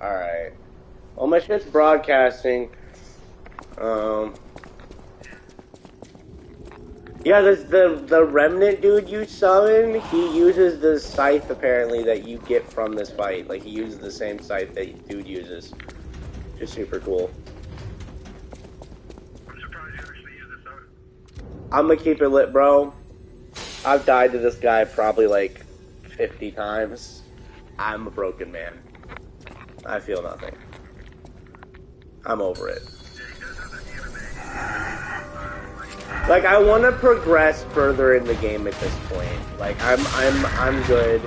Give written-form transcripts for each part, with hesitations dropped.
Alright. Well, my shit's broadcasting. Yeah, the remnant dude you summon, he uses the scythe apparently that you get from this fight. Like, he uses the same scythe that dude uses. Which is super cool. I'm surprised you actually use this summon. I'm gonna keep it lit, bro. I've died to this guy probably like 50 times. I'm a broken man. I feel nothing. I'm over it. Like, I want to progress further in the game at this point. Like, I'm good.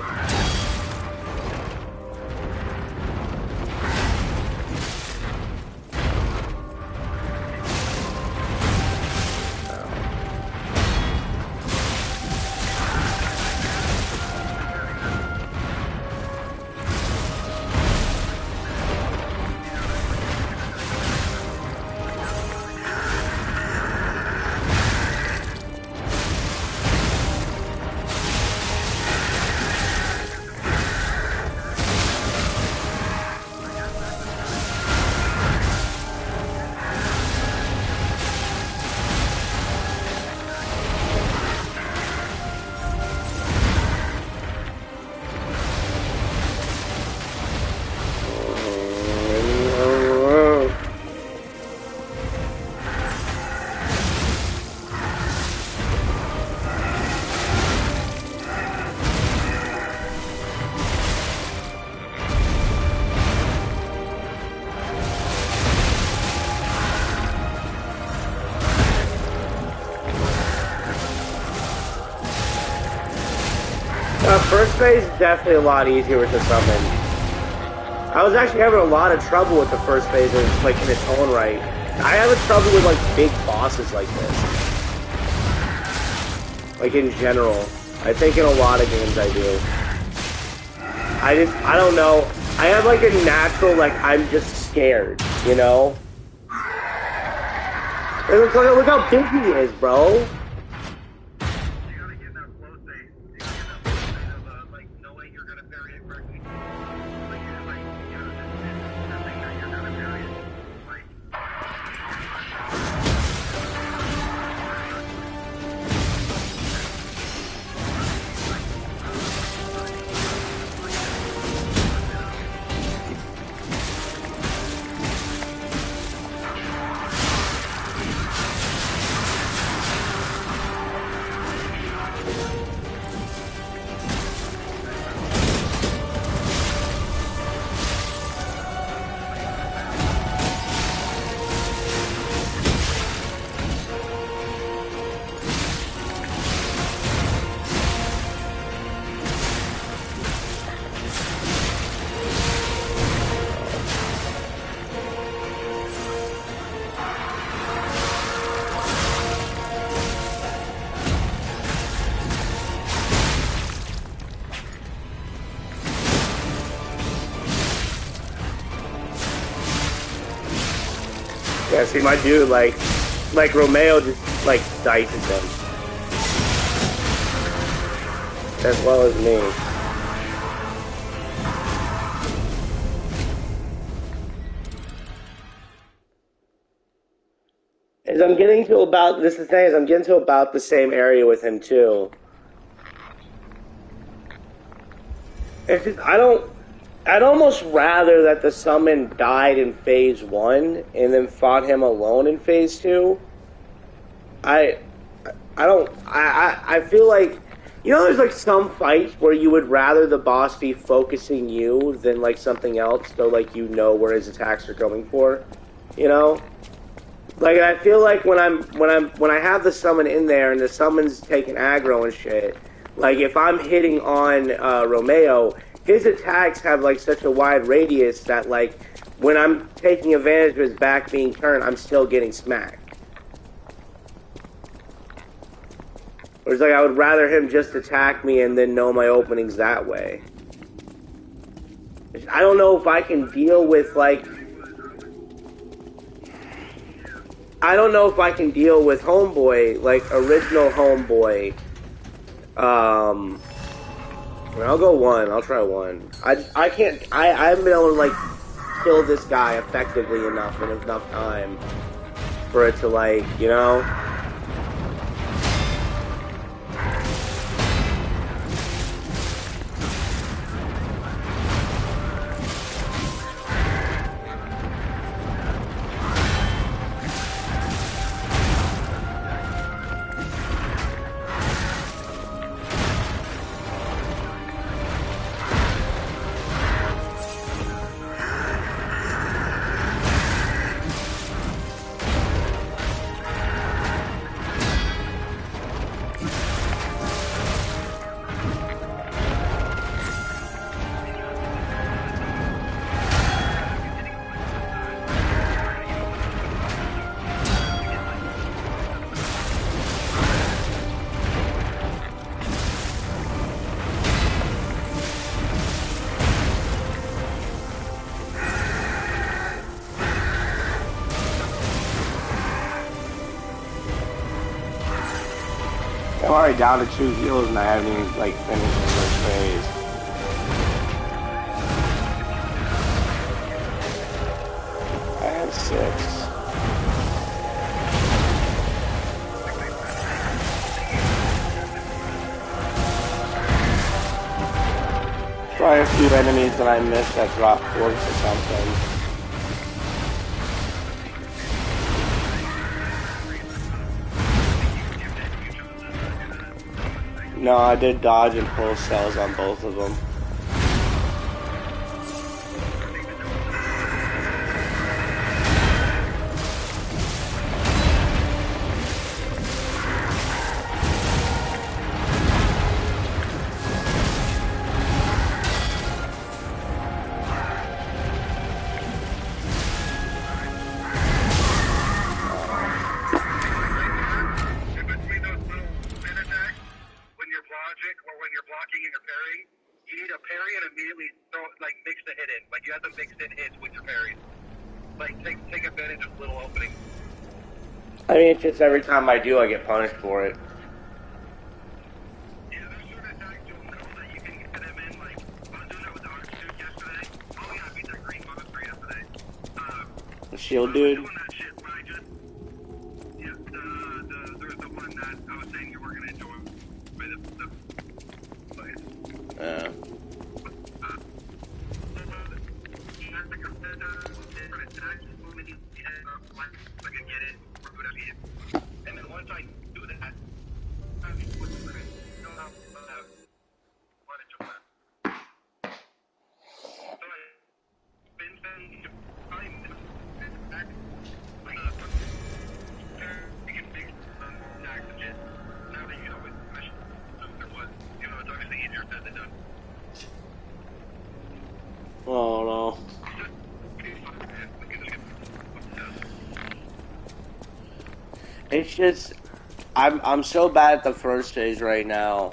First phase is definitely a lot easier with the summon. I was actually having a lot of trouble with the first phase, like in its own right. I have trouble with like big bosses like this. Like in general. I think in a lot of games I do. I don't know. I have like a natural, like, I'm just scared, you know? Look how big he is, bro. Yeah, see, my dude, like Romeo just, like, dices him. As well as me. As I'm getting to about, this is the thing, is I'm getting to about the same area with him, too. It's just, I'd almost rather that the summon died in phase 1 and then fought him alone in phase 2. I feel like, you know, there's like some fights where you would rather the boss be focusing you than like something else, so like you know where his attacks are going for, you know? Like, I feel like when I have the summon in there and the summon's taking aggro and shit, like if I'm hitting on Romeo, his attacks have like such a wide radius that like when I'm taking advantage of his back being turned, I'm still getting smacked. Whereas like I would rather him just attack me and then know my openings that way. I don't know if I can deal with like, I don't know if I can deal with Homeboy, like original Homeboy. I'll go 1. I'll try 1. I can't. I haven't been able to like kill this guy effectively enough in enough time for it to, like, you know? I'm already down to 2 heals and I haven't even, like, finished the first phase. I have 6. Try a few enemies that I missed that drop forks or something. No, I did dodge and pull cells on both of them. I mean, it's just every time I do, I get punished for it. Yeah, there's certain attacks you'll know that you can get them in, like, I was doing that with the Archduke yesterday. Oh yeah, I beat that green monster yesterday. The shield dude? Doing that shit when I just, yeah, there's the one that I was saying you were gonna enjoy. The place. Yeah. He has like a different attacks, so many like I can get it. And then once I do that, I mean, what's the name? You know how what did you want? So I've been spending time back, like, you can fix attacks and shit. Now that you know with mission, there was, you know, it's obviously easier said than done. Oh no. It's just, I'm so bad at the first phase right now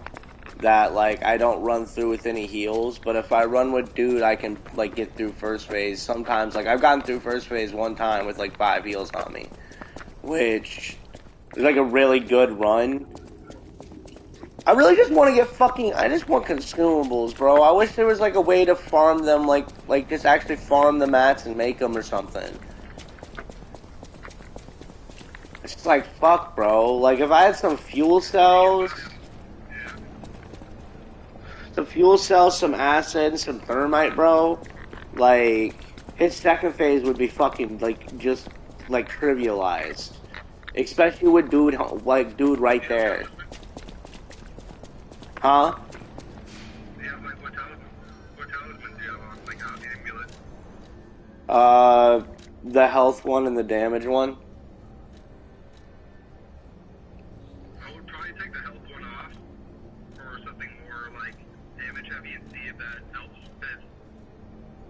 that, like, I don't run through with any heals, but if I run with dude, I can, like, get through first phase. Sometimes, like, I've gotten through first phase one time with, like, 5 heals on me, which is, like, a really good run. I really just want to get I just want consumables, bro. I wish there was, like, a way to farm them, like just actually farm the mats and make them or something. It's just like, fuck, bro. Like, if I had some fuel cells, some acid, and some thermite, bro, like, his second phase would be fucking, like, just, like, trivialized. Especially with dude right there. Huh? Yeah, like, what talisman do you have on, like, amulet? The health one and the damage one. I would probably take the health one off for something more, like, damage heavy and see if that helps. Because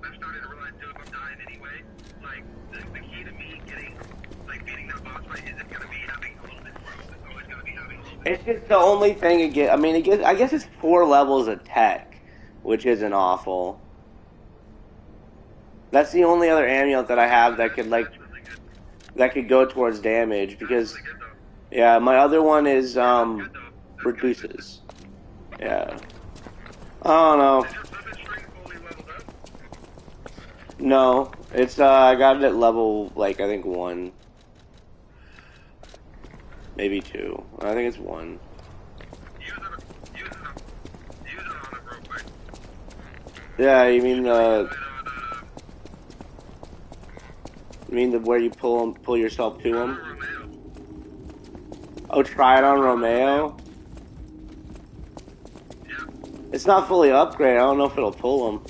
I'm starting to realize, too, if I'm dying anyway, like, the key to me getting, like, beating that boss fight isn't going to be having a little bit of growth. It's always going to be having a little bit. It's just the only thing it gets. I mean, I guess it's 4 levels of tech, which isn't awful. That's the only other amulet that I have that could, like, that could go towards damage, because, yeah, my other one is, reduces. Yeah. I don't know. No, It's I got it at level like I think 1, maybe 2. I think it's 1. Use it on it real quick. Yeah, you mean the where you pull yourself to him? Oh, try it on Romeo. Yeah. It's not fully upgraded. I don't know if it'll pull him.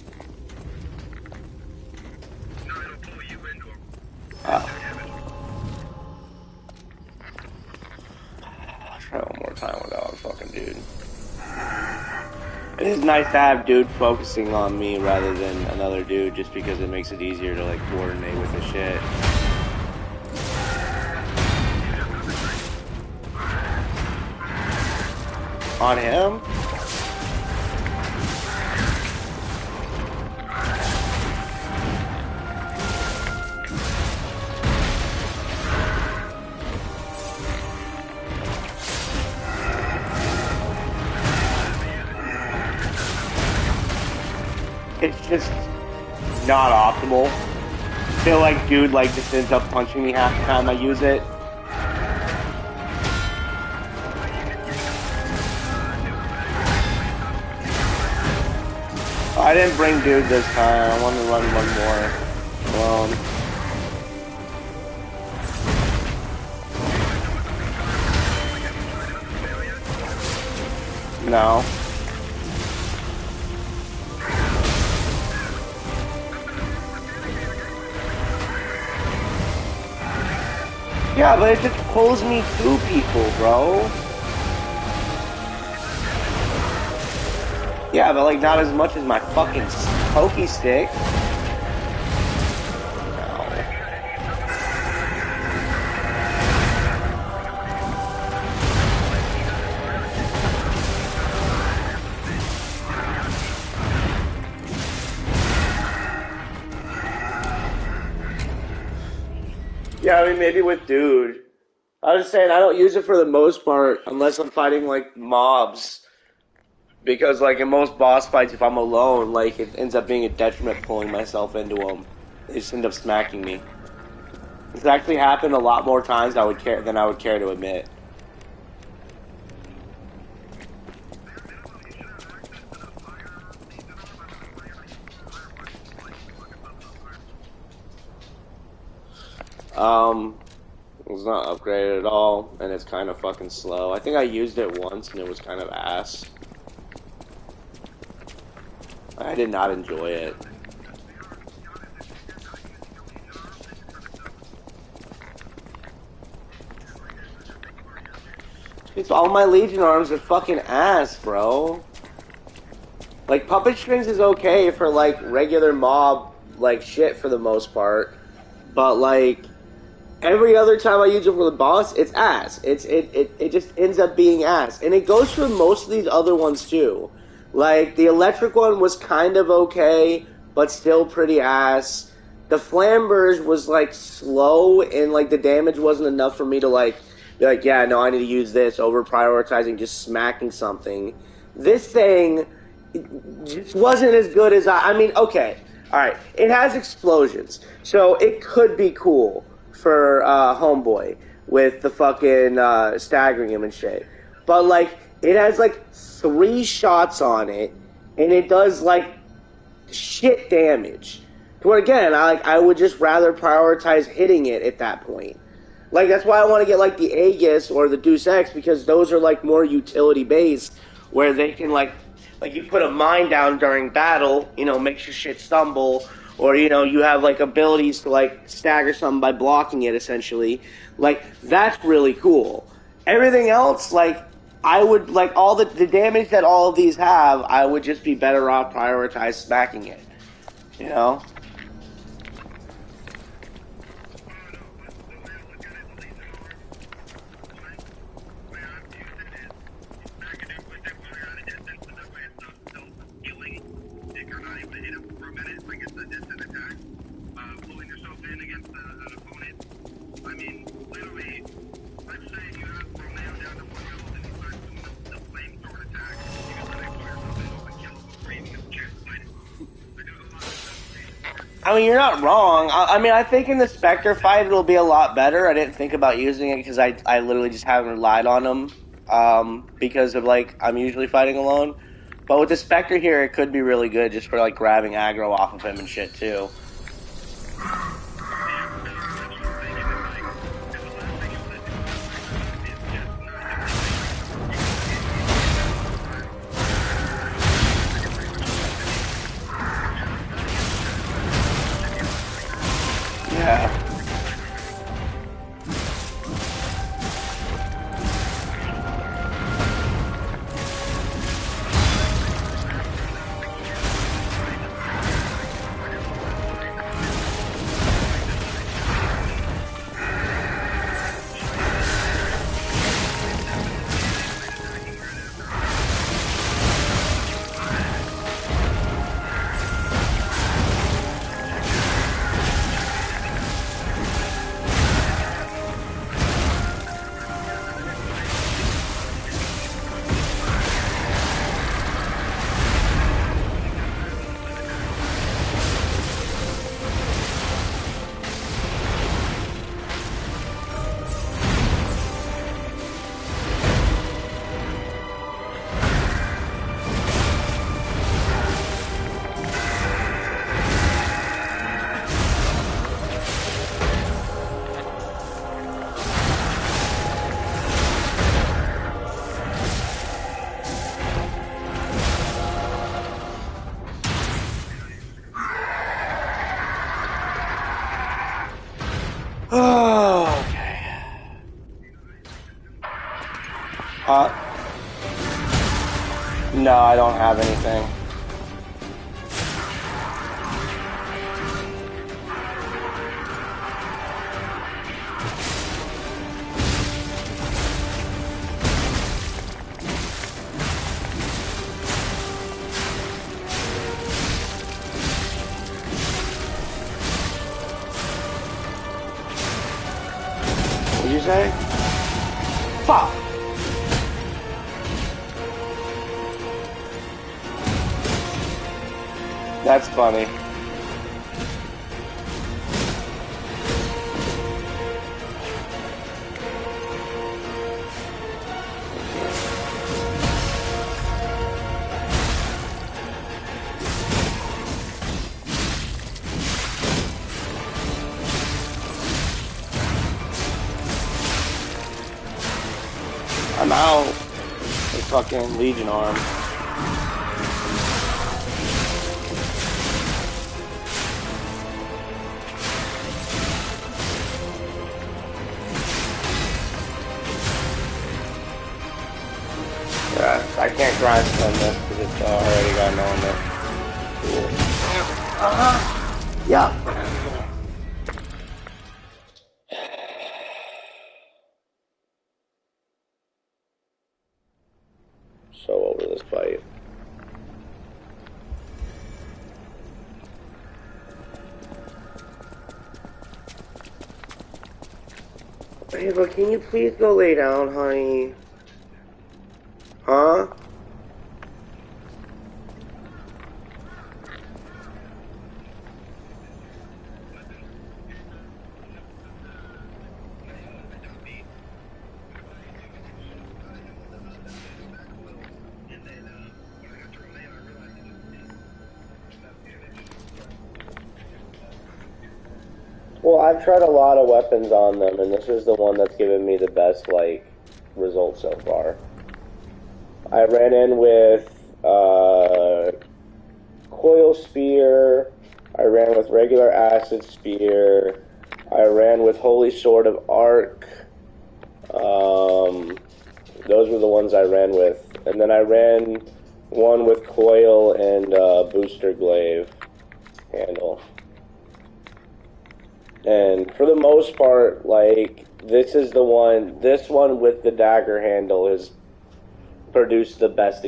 No, it'll pull you into him. I'll try one more time without a fucking dude. It is nice to have dude focusing on me rather than another dude, just because it makes it easier to like coordinate with the shit. On him? It's just not optimal. I feel like dude like just ends up punching me half the time I use it. I didn't bring dude this time. I wanted to run one more alone. No. Yeah, but it just pulls me to people, bro. Yeah, but like not as much as my fucking pokey stick. No. Yeah, I mean maybe with dude. I was just saying I don't use it for the most part unless I'm fighting like mobs. Because like in most boss fights, if I'm alone, like it ends up being a detriment pulling myself into them. They just end up smacking me. It's actually happened a lot more times than I would care to admit. It's not upgraded at all, and it's kind of fucking slow. I think I used it once, and it was kind of ass. I did not enjoy it. It's all my Legion arms are fucking ass, bro. Like, puppet strings is okay for, like, regular mob, like, shit for the most part. But, like, every other time I use it for the boss, it's ass. It just ends up being ass. And it goes for most of these other ones, too. Like, the electric one was kind of okay, but still pretty ass. The Flamberge was, like, slow, and, like, the damage wasn't enough for me to, like, be like, yeah, no, I need to use this over prioritizing just smacking something. This thing just wasn't as good as I mean, okay, alright. It has explosions, so it could be cool for Homeboy with the fucking staggering him and shit. But, like, it has, like, 3 shots on it, and it does, like, shit damage. Where, again, I would just rather prioritize hitting it at that point. Like, that's why I want to get, like, the Aegis or the Deus Ex, because those are, like, more utility-based, where they can, like, you put a mine down during battle, you know, makes your shit stumble, or, you know, you have, like, abilities to, like, stagger something by blocking it, essentially. Like, that's really cool. Everything else, like, I would, like, all the damage that all of these have, I would just be better off prioritize smacking it. You know? I mean, you're not wrong. I mean, I think in the Spectre fight it'll be a lot better. I didn't think about using it because I literally just haven't relied on them because of like I'm usually fighting alone. But with the Spectre here, it could be really good just for like grabbing aggro off of him and shit too. Yeah. Oh, okay. No, I don't have anything. What'd you say? Fuck! That's funny. I'm out. The fucking Legion arm. Yeah, I can't grind stun this because it's already got no one there. Cool. Yeah. So over this fight. Ava, can you please go lay down, honey? Huh? Well, I've tried a lot of weapons on them, and this is the one that's given me the best, like, results so far. I ran in with, Coil Spear, I ran with regular Acid Spear, I ran with Holy Sword of Arc, those were the ones I ran with. And then I ran one with Coil and, Booster Glaive handle. And for the most part, like, this one with the dagger handle has produced the best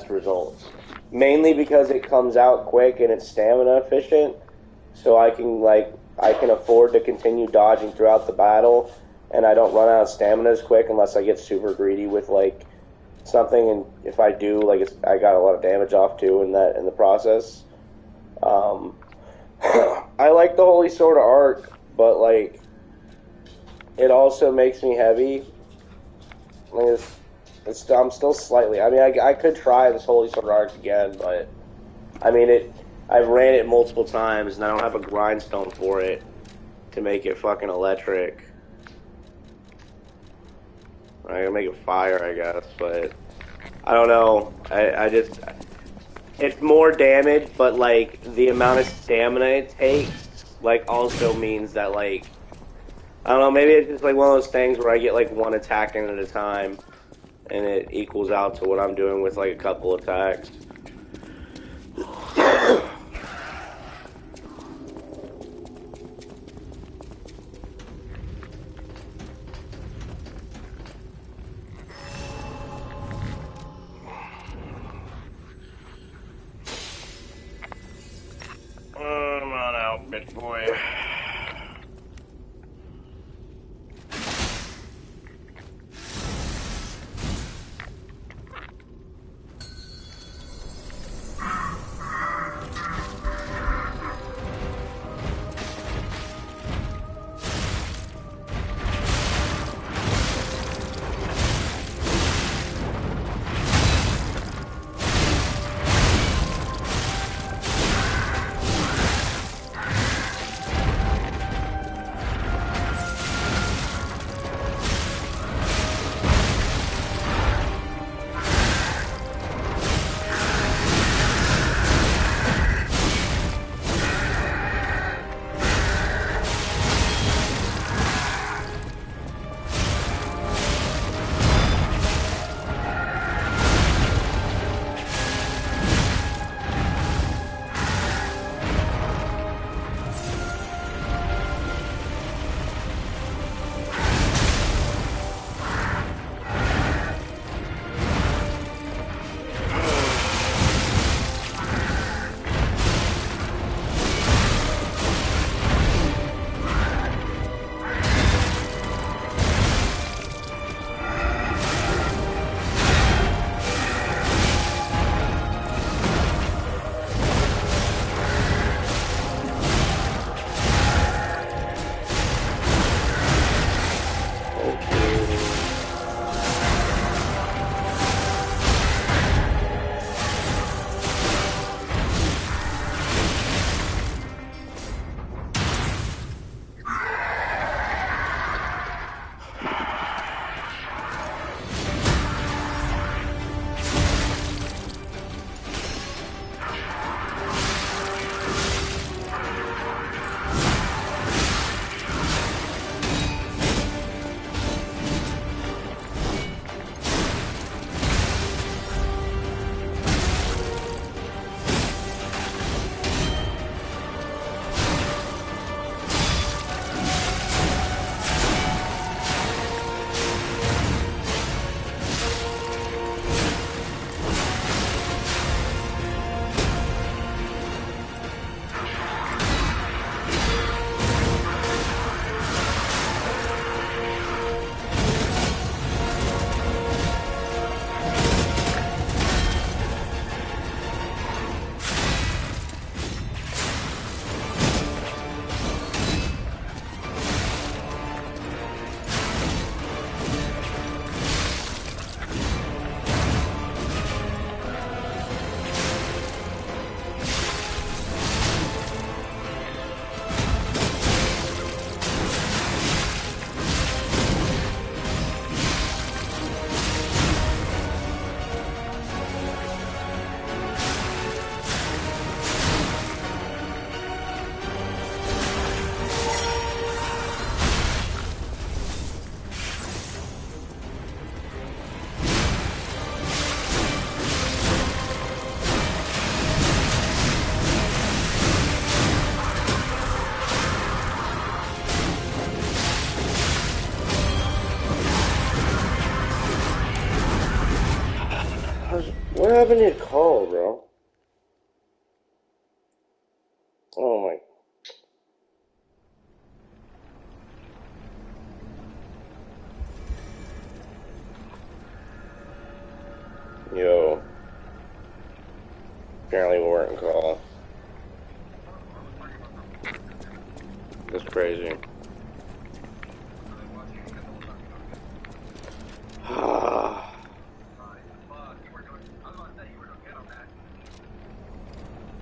results. Mainly because it comes out quick and it's stamina efficient, so I can afford to continue dodging throughout the battle, and I don't run out of stamina as quick unless I get super greedy with, like, something, and if I do, like, I got a lot of damage off too in the process. I like the Holy Sword arc, but like it also makes me heavy. Like I'm still slightly. I mean, I could try this Holy Sword arc again, but I mean it. I've ran it multiple times, and I don't have a grindstone for it to make it fucking electric. I gotta make it fire, I guess, but I don't know. I just it's more damage, but like the amount of stamina it takes, like also means that like I don't know. Maybe it's just like one of those things where I get like one attack in at a time, and it equals out to what I'm doing with like a couple attacks. Come on out, bitch boy. What happened to your call, bro? Oh my. Yo. Apparently we weren't call. That's crazy.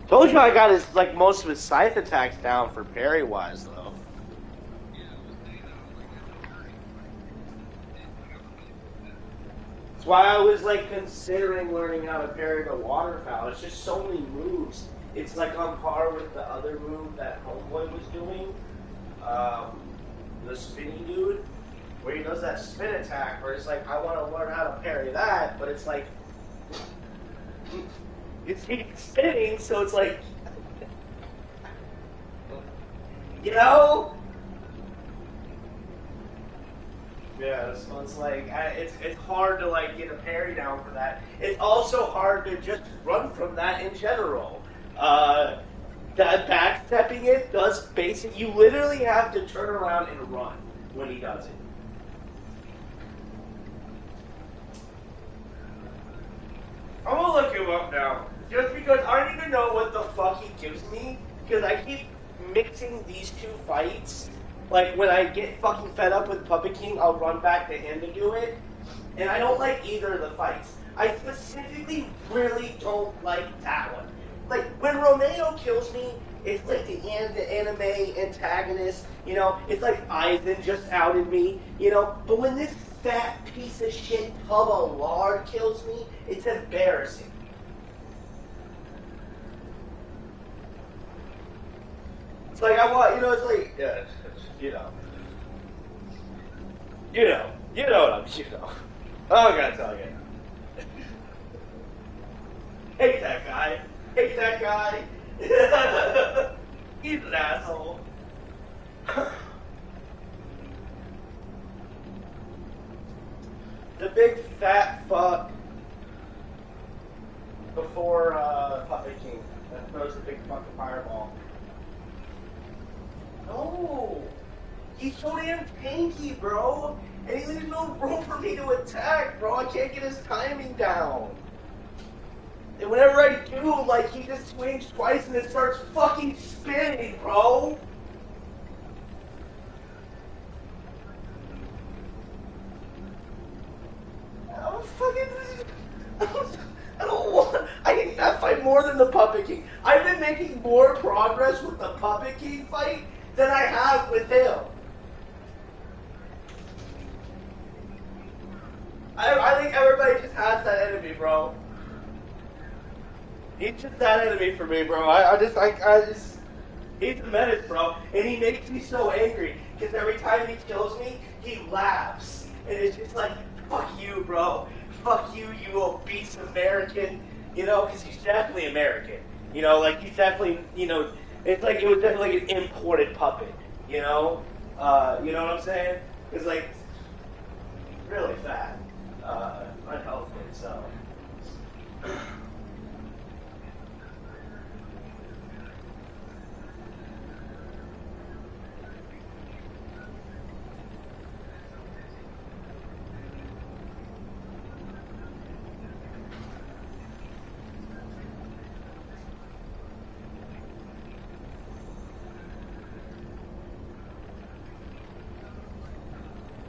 Told you I got his most of his scythe attacks down for parry wise though. That's why I was considering learning how to parry the waterfowl. It's just so many moves. It's on par with the other move that Homeboy was doing. The spinny dude, where he does that spin attack, where it's I want to learn how to parry that, but it's it's spinning, so it's you know? Yeah, so it's it's hard to get a parry down for that. It's also hard to just run from that in general. That backstepping it does basic. You literally have to turn around and run when he does it. I'm gonna look him up now, just because I don't even know what the fuck he gives me, because I keep mixing these two fights. When I get fucking fed up with Puppet King, I'll run back to him to do it, and I don't like either of the fights. I specifically really don't like that one. When Romeo kills me, it's the anime antagonist, it's Aizen just outed me, but when this fat piece of shit tub of lard kills me, it's embarrassing. It's I want, yeah, you know what I'm, I'm gonna tell you. Hate that guy. Hate that guy. He's an asshole. The big fat fuck before Puppet King that throws the big fucking fireball. No! He's so damn tanky, bro! And he leaves no room for me to attack, bro! I can't get his timing down! And whenever I do, he just swings twice and it starts fucking spinning, bro! I'm fucking... I hate that fight more than the Puppet King. I've been making more progress with the Puppet King fight than I have with him. I think everybody just has that enemy, bro. He's just that enemy for me, bro. I just, he's a menace, bro. And he makes me so angry, because every time he kills me, he laughs. And it's just fuck you, bro. Fuck you, you obese American. Because he's definitely American. He's definitely, it's it was definitely an imported puppet, you know what I'm saying? It's really fat, unhealthy, so.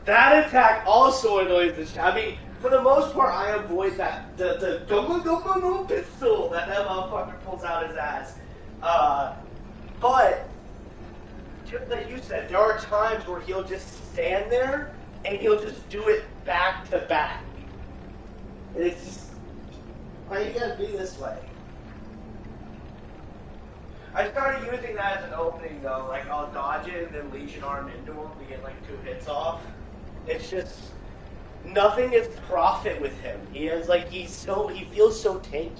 That attack also annoys the shit. I mean, for the most part, I avoid that the pistol that motherfucker pulls out his ass. But just like you said, there are times where he'll just stand there and he'll just do it back to back. And it's just, why you gotta be this way? I started using that as an opening though, I'll dodge it and then Legion Arm into him to get 2 hits off. It's just, nothing is profit with him. He has he feels so tanky.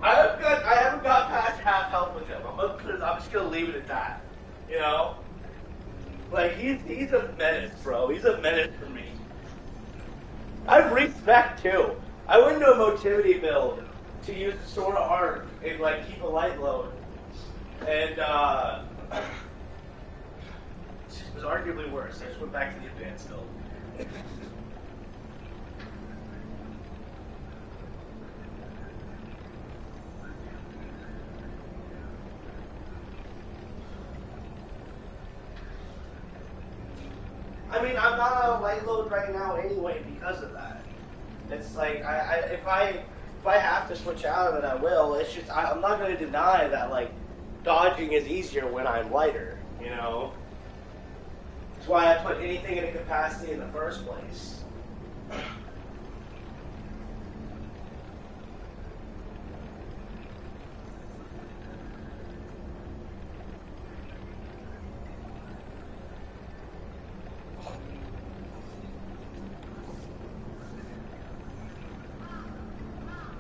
I haven't got past half health with him. I'm just gonna leave it at that. He's a menace, bro. He's a menace for me. I have respect too. I went into a motility build to use the Sword of Arc and keep a light load. And it was arguably worse. I just went back to the advanced build. I mean, I'm not on a light load right now anyway because of that. It's like if I have to switch out of it, I will. It's just I'm not going to deny that like dodging is easier when I'm lighter. You know, that's why I put anything in a capacity in the first place.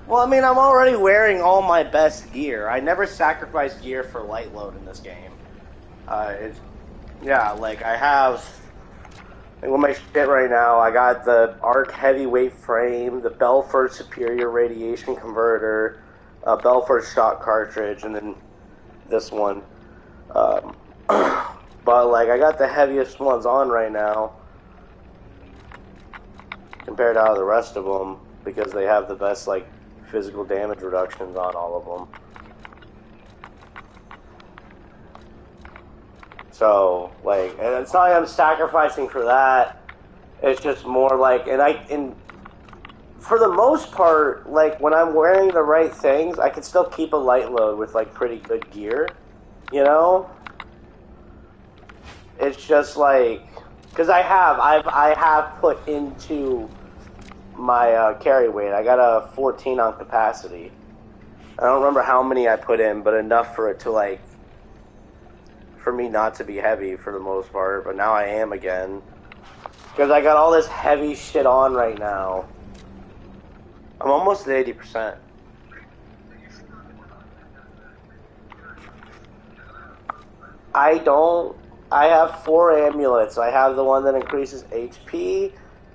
Well, I mean, I'm already wearing all my best gear. I never sacrifice gear for light load in this game. Yeah, like I have. Like with my shit right now, I got the Arc heavyweight frame, the Belfort Superior Radiation Converter, Belfort shot cartridge, and then this one. But like, I got the heaviest ones on right now compared to the rest of them because they have the best like physical damage reductions on all of them. So, like, and it's not like I'm sacrificing for that. It's just more like, and for the most part, like, when I'm wearing the right things, I can still keep a light load with, like, pretty good gear, you know? It's just like, because I have put into my carry weight. I got a 14 on capacity. I don't remember how many I put in, but enough for it to, like, for me not to be heavy for the most part, but now I am again. Because I got all this heavy shit on right now. I'm almost at 80%. I have 4 amulets. I have the one that increases HP,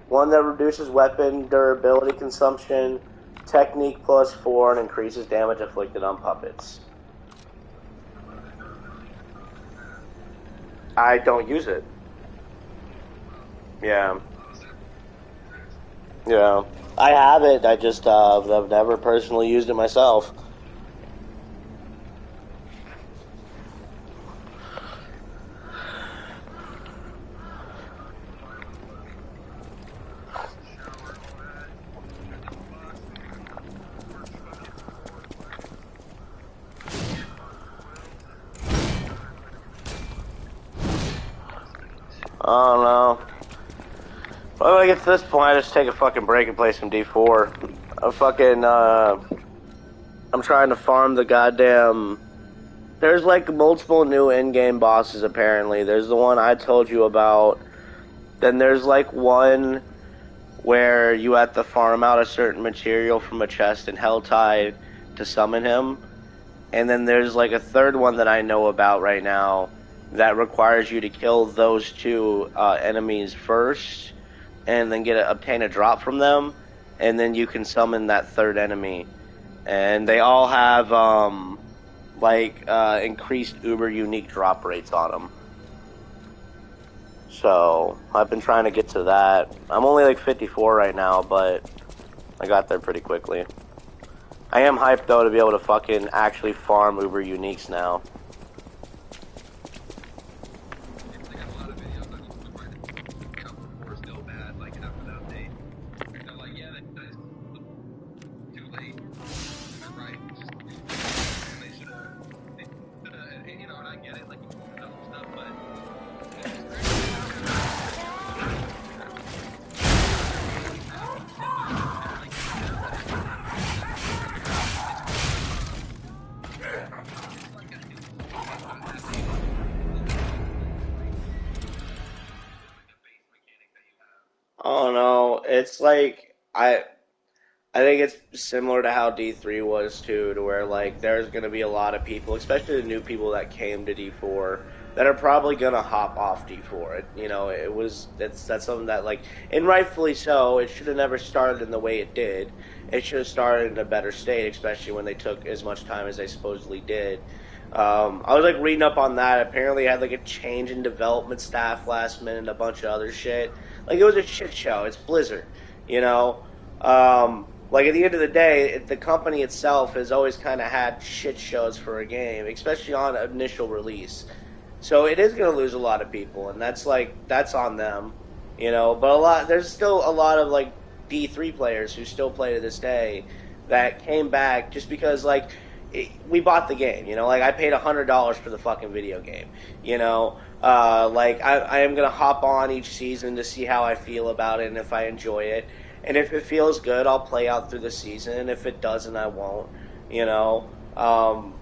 one that reduces weapon durability consumption, technique +4, and increases damage inflicted on puppets. I don't use it. Yeah. Yeah. I have it, I just, I've never personally used it myself. I don't know. Well, I get to this point, I just take a fucking break and play some D4. I'm trying to farm the goddamn... There's like multiple new in-game bosses apparently. There's the one I told you about. Then there's like one where you have to farm out a certain material from a chest in Helltide to summon him. And then there's like a third one that I know about right now that requires you to kill those 2 enemies first, and then obtain a drop from them, and then you can summon that third enemy. And they all have increased uber unique drop rates on them. So I've been trying to get to that. I'm only like 54 right now, but I got there pretty quickly. I am hyped though to be able to fucking actually farm uber uniques now. Oh no, it's like I think it's similar to how D3 was too, to where like there's gonna be a lot of people, especially the new people that came to D4, that are probably gonna hop off D4. You know, that's something that like, and rightfully so. It should have never started in the way it did. It should have started in a better state, especially when they took as much time as they supposedly did. I was like reading up on that. Apparently, it had like a change in development staff last minute, a bunch of other shit. Like it was a shit show. It's Blizzard, you know. Like at the end of the day, the company itself has always kind of had shit shows for a game, especially on initial release. So it is going to lose a lot of people, and that's on them. you know. But there's still a lot of like D3 players who still play to this day that came back just because like we bought the game, you know. Like I paid $100 for the fucking video game, you know. Like I am gonna hop on each season to see how I feel about it and if I enjoy it. And if it feels good, I'll play out through the season. And if it doesn't, I won't. You know,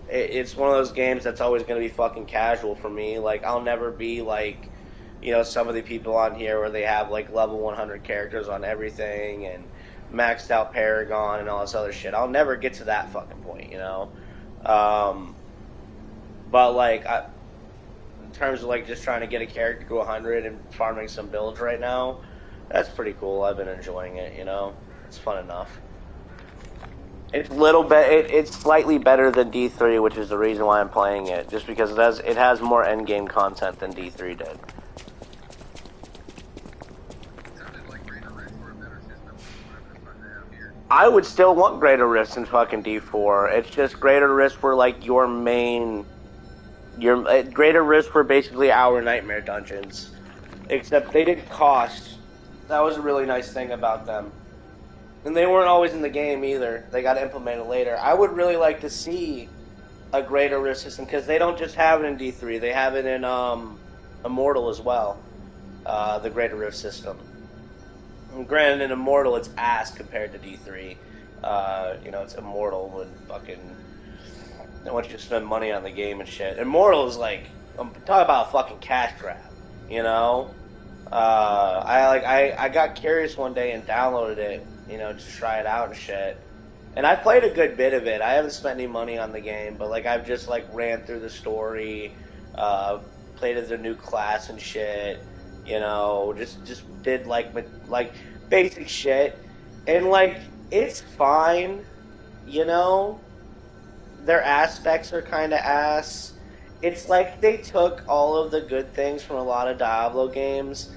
it's one of those games that's always going to be fucking casual for me. Like, I'll never be like, you know, some of the people on here where they have like level 100 characters on everything and maxed out Paragon and all this other shit. I'll never get to that fucking point, you know. But like, in terms of like just trying to get a character to 100 and farming some builds right now, that's pretty cool. I've been enjoying it, you know. It's fun enough. It's little bit. It's slightly better than D3, which is the reason why I'm playing it. Just because it has more end game content than D3 did. I would still want Greater Rifts in fucking D4. It's just Greater Rifts were like your main. Greater Rifts were basically our nightmare dungeons, except they didn't cost. That was a really nice thing about them. And they weren't always in the game either. They got implemented later. I would really like to see a Greater Rift system, because they don't just have it in D3. They have it in Immortal as well, the Greater Rift system. And granted, in Immortal, it's ass compared to D3. You know, it's Immortal when fucking... I want you to spend money on the game and shit. Immortal is like... talk about a fucking cash grab, you know? I got curious one day and downloaded it, you know, to try it out and shit. And I played a good bit of it. I haven't spent any money on the game, but like I've just like ran through the story, played as a new class and shit, you know, just did like basic shit. And like it's fine, you know. Their aspects are kind of ass. It's like they took all of the good things from a lot of Diablo games,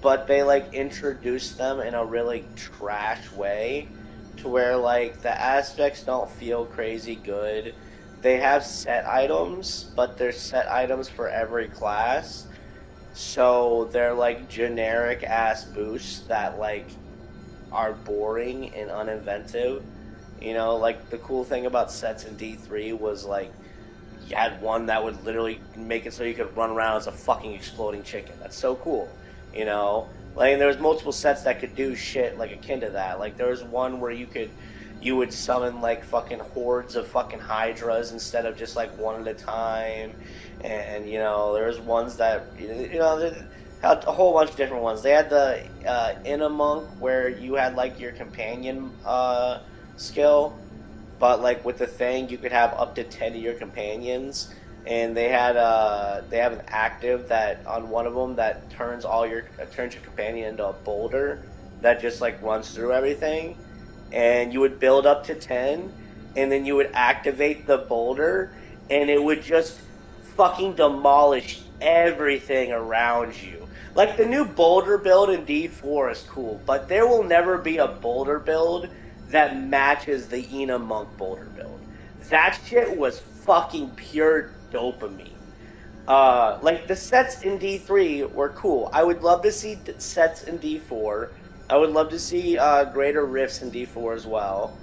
but they like introduced them in a really trash way to where like the aspects don't feel crazy good. They have set items, but they're set items for every class. So they're like generic ass boosts that like are boring and uninventive. You know, like the cool thing about sets in D3 was like you had one that would literally make it so you could run around as a fucking exploding chicken. That's so cool. You know, like there was multiple sets that could do shit like akin to that. Like there was one where you would summon like fucking hordes of fucking hydras instead of just like one at a time. And you know, there was ones that you know had a whole bunch of different ones. They had the Inamonk where you had like your companion skill, but like with the thing you could have up to 10 of your companions. And they have an active that on one of them that turns your companion into a boulder that just like runs through everything, and you would build up to 10, and then you would activate the boulder, and it would just fucking demolish everything around you. Like the new boulder build in D4 is cool, but there will never be a boulder build that matches the Inamonk boulder build. That shit was fucking pure dopamine. Like the sets in D3 were cool. I would love to see sets in D4. I would love to see Greater Rifts in D4 as well.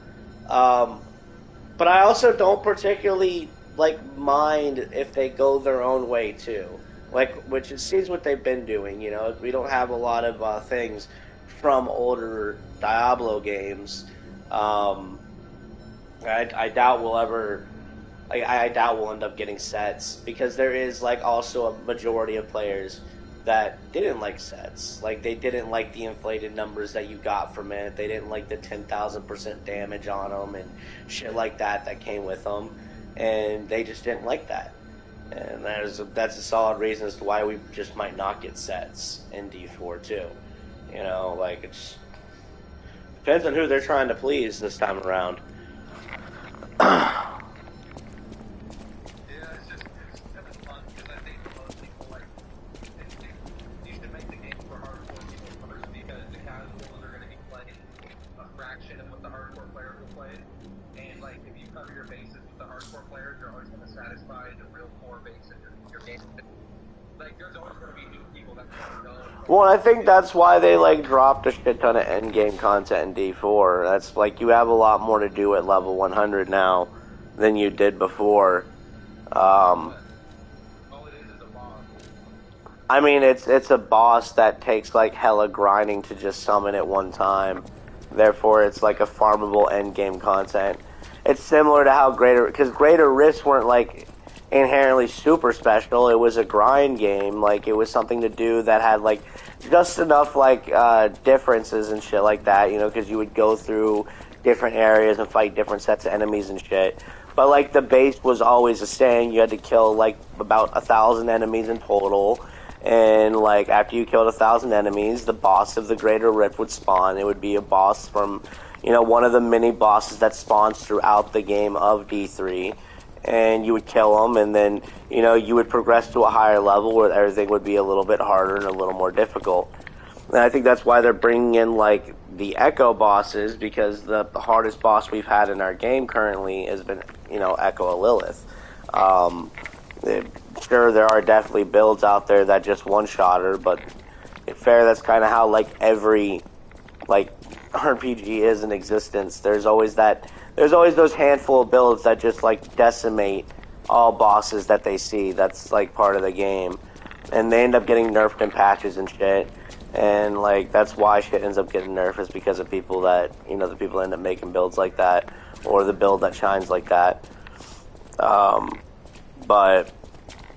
But I also don't particularly like mind if they go their own way too. Like, which it seems what they've been doing. You know, we don't have a lot of things from older Diablo games. I doubt we'll ever. I doubt we'll end up getting sets, because there is like also a majority of players that didn't like sets. Like they didn't like the inflated numbers that you got from it. They didn't like the 10,000% damage on them and shit like that came with them, and they just didn't like that. And that's a solid reason as to why we just might not get sets in D4 too. You know, like it's depends on who they're trying to please this time around. Like, there's always going to be new people that don't know. Well, I think that's why they like dropped a shit ton of endgame content in D4. That's like you have a lot more to do at level 100 now than you did before. All it is a boss. I mean, it's a boss that takes like hella grinding to just summon at one time. Therefore, it's like a farmable endgame content. It's similar to how because Greater Rifts weren't like inherently super special. It was a grind game. Like it was something to do that had like just enough like differences and shit like that. You know, because you would go through different areas and fight different sets of enemies and shit. But like the base was always the same. You had to kill like about 1,000 enemies in total. And like after you killed 1,000 enemies, the boss of the Greater Rift would spawn. It would be a boss from, you know, one of the mini bosses that spawns throughout the game of D3, and you would kill them, and then you know you would progress to a higher level where everything would be a little bit harder and a little more difficult. And I think that's why they're bringing in like the Echo bosses, because the hardest boss we've had in our game currently has been, you know, Echo Lilith. Sure, there are definitely builds out there that just one-shot her, but fair, that's kind of how like every like RPG is in existence. There's always those handful of builds that just like decimate all bosses that they see. That's like part of the game, and they end up getting nerfed in patches and shit. And like that's why shit ends up getting nerfed, is because of people that, you know, the people that end up making builds like that, or the build that shines like that. But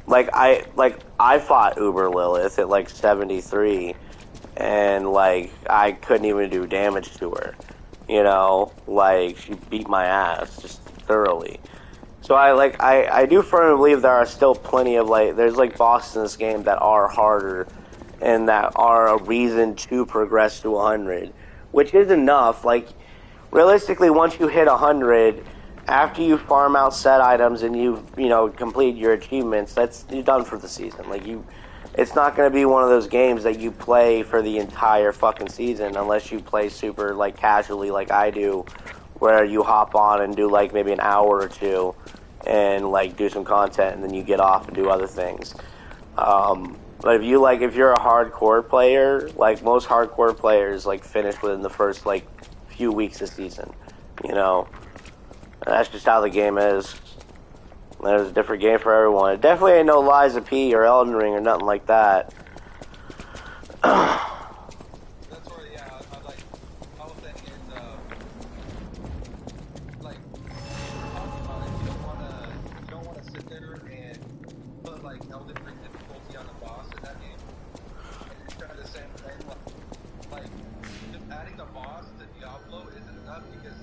like I fought Uber Lilith at like 73, and like I couldn't even do damage to her. You know, like she beat my ass just thoroughly. So I do firmly believe there are still plenty of like there's like bosses in this game that are harder and that are a reason to progress to 100, which is enough. Like realistically, once you hit 100, after you farm out set items and you know complete your achievements, you're done for the season. Like it's not going to be one of those games that you play for the entire fucking season unless you play super like casually like I do, where you hop on and do like maybe an hour or two and like do some content and then you get off and do other things. But if you're a hardcore player, like most hardcore players like finish within the first like few weeks of season, you know. And that's just how the game is. There's a different game for everyone. It definitely ain't no Lies of P or Elden Ring or nothing like that. That's where, yeah, I like, I was saying is, like, talking about it, you don't wanna sit there and put, like, Elden Ring difficulty on the boss in that game. And it's kind of the same thing, like, just adding the boss to Diablo isn't enough, because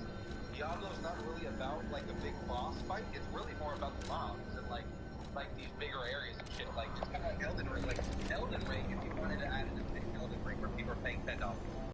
Diablo's not really about, like, a big boss fight. It's really more about the mobs and, like these bigger areas and shit. Like, it's kind of like Elden Ring. Like, Elden Ring, if you wanted to add in a big Elden Ring where people are paying $10,